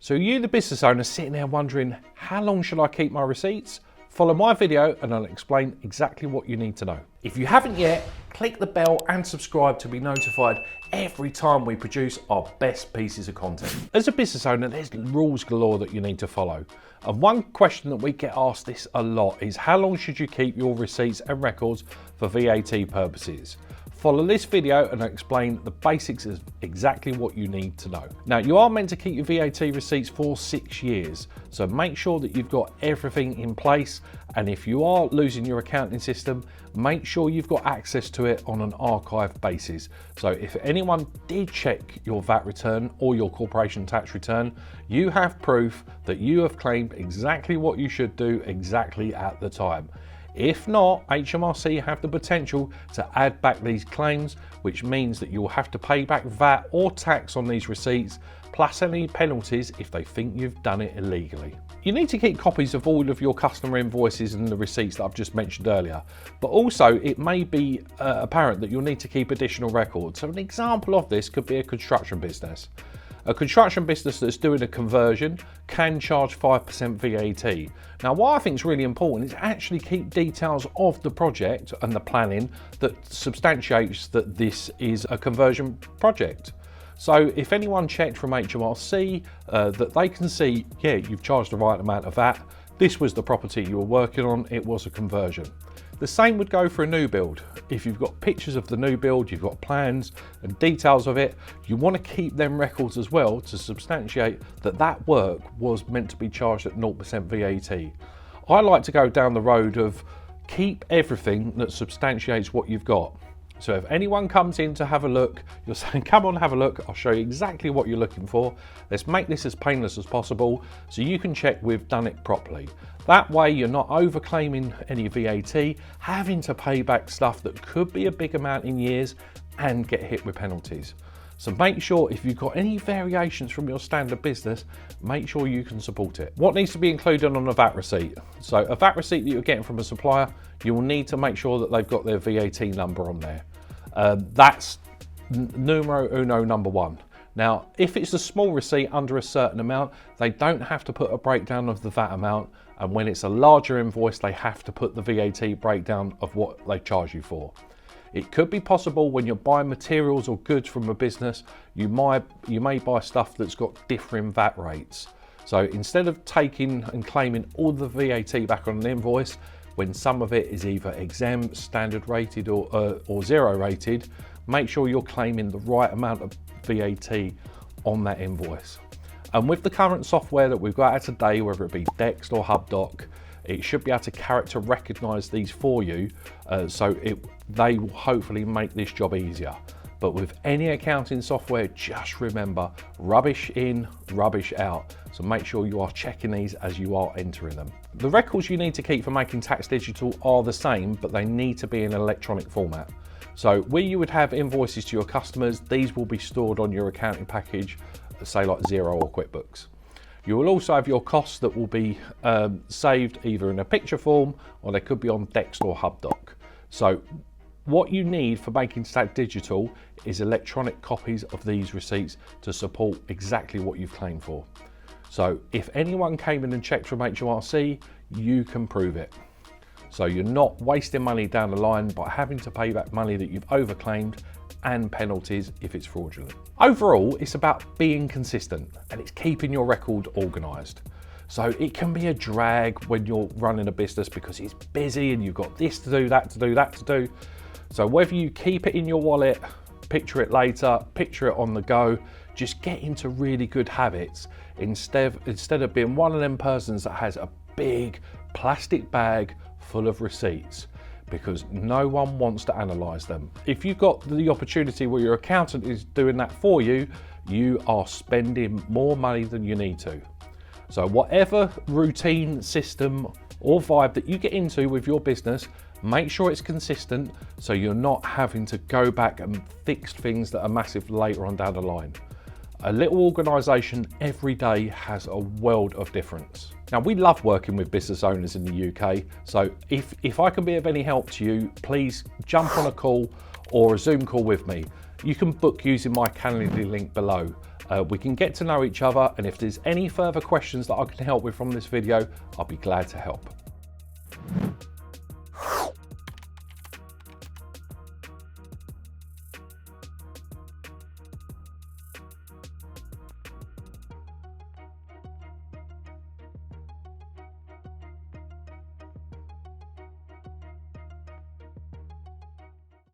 So you, the business owner, sitting there wondering, how long should I keep my receipts? Follow my video and I'll explain exactly what you need to know. If you haven't yet, click the bell and subscribe to be notified every time we produce our best pieces of content. As a business owner, there's rules galore that you need to follow. And one question that we get asked this a lot is, how long should you keep your receipts and records for VAT purposes? Follow this video and I'll explain the basics of exactly what you need to know. Now, you are meant to keep your VAT receipts for 6 years, so make sure that you've got everything in place. And if you are losing your accounting system, make sure you've got access to it on an archive basis. So if anyone did check your VAT return or your corporation tax return, you have proof that you have claimed exactly what you should do exactly at the time. If not, HMRC have the potential to add back these claims, which means that you'll have to pay back VAT or tax on these receipts, plus any penalties if they think you've done it illegally. You need to keep copies of all of your customer invoices and the receipts that I've just mentioned earlier, but also it may be apparent that you'll need to keep additional records. So an example of this could be a construction business. A construction business that's doing a conversion can charge 5% VAT. Now, what I think is really important is actually keep details of the project and the planning that substantiates that this is a conversion project. So if anyone checked from HMRC that they can see, yeah, you've charged the right amount of VAT, this was the property you were working on, it was a conversion. The same would go for a new build. If you've got pictures of the new build, you've got plans and details of it, you want to keep them records as well to substantiate that that work was meant to be charged at 0% VAT. I like to go down the road of keep everything that substantiates what you've got. So if anyone comes in to have a look, you're saying, come on, have a look. I'll show you exactly what you're looking for. Let's make this as painless as possible so you can check we've done it properly. That way you're not overclaiming any VAT, having to pay back stuff that could be a big amount in years and get hit with penalties. So make sure if you've got any variations from your standard business, make sure you can support it. What needs to be included on a VAT receipt? So a VAT receipt that you're getting from a supplier, you will need to make sure that they've got their VAT number on there. That's numero uno, number one. Now, if it's a small receipt under a certain amount, they don't have to put a breakdown of the VAT amount. And when it's a larger invoice, they have to put the VAT breakdown of what they charge you for. It could be possible when you're buying materials or goods from a business, you may buy stuff that's got differing VAT rates. So instead of taking and claiming all the VAT back on an invoice, when some of it is either exempt, standard rated or zero rated, make sure you're claiming the right amount of VAT on that invoice. And with the current software that we've got out today, whether it be Dext or HubDoc, it should be able to character recognize these for you, so they will hopefully make this job easier. But with any accounting software, just remember, rubbish in, rubbish out. So make sure you are checking these as you are entering them. The records you need to keep for making tax digital are the same, but they need to be in electronic format. So where you would have invoices to your customers, these will be stored on your accounting package, say like Xero or QuickBooks. You will also have your costs that will be saved either in a picture form or they could be on Dext or HubDoc. So what you need for making tax digital is electronic copies of these receipts to support exactly what you've claimed for. So if anyone came in and checked from HMRC, you can prove it. So you're not wasting money down the line by having to pay back money that you've overclaimed and penalties if it's fraudulent. Overall, it's about being consistent and it's keeping your record organised. So it can be a drag when you're running a business because it's busy and you've got this to do, that to do, that to do. So whether you keep it in your wallet, picture it later, picture it on the go, just get into really good habits instead of being one of them persons that has a big plastic bag full of receipts, because no one wants to analyse them. If you've got the opportunity where your accountant is doing that for you, you are spending more money than you need to. So whatever routine, system or vibe that you get into with your business, make sure it's consistent so you're not having to go back and fix things that are massive later on down the line. A little organisation every day has a world of difference. Now, we love working with business owners in the UK, so if I can be of any help to you, please jump on a call or a Zoom call with me. You can book using my Calendly link below. We can get to know each other, and if there's any further questions that I can help with from this video, I'll be glad to help.